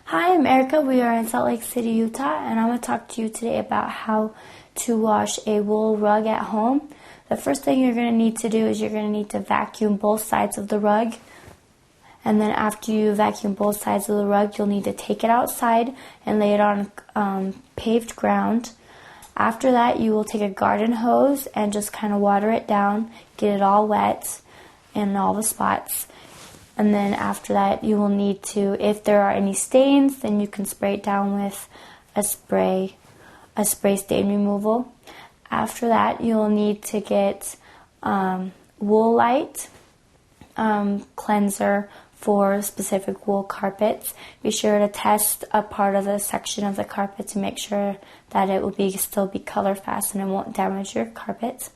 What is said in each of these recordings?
Hi, I'm Erica. We are in Salt Lake City, Utah, and I'm going to talk to you today about how to wash a wool rug at home. The first thing you're going to need to do is you're going to need to vacuum both sides of the rug. And then after you vacuum both sides of the rug, you'll need to take it outside and lay it on paved ground. After that, you will take a garden hose and just kind of water it down, get it all wet in all the spots. And then after that, you will need to, if there are any stains, then you can spray it down with a spray stain removal. After that, you'll need to get Woolite cleanser for specific wool carpets. Be sure to test a part of the section of the carpet to make sure that it will still be color fast and it won't damage your carpet.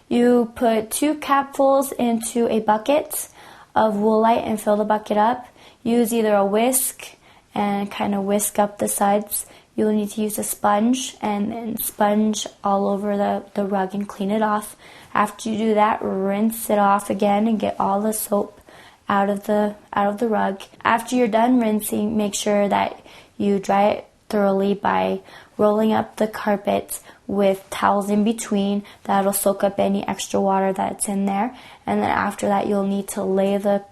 You put 2 capfuls into a bucket of Woolite and fill the bucket up. Use either a whisk and kind of whisk up the sides. You'll need to use a sponge and sponge all over the rug and clean it off. After you do that, rinse it off again and get all the soap out of the rug. After you're done rinsing, make sure that you dry it thoroughly by rolling up the carpet with towels in between. That'll soak up any extra water that's in there. And then after that, you'll need to lay the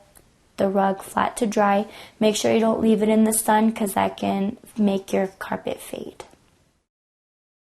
rug flat to dry. Make sure you don't leave it in the sun because that can make your carpet fade.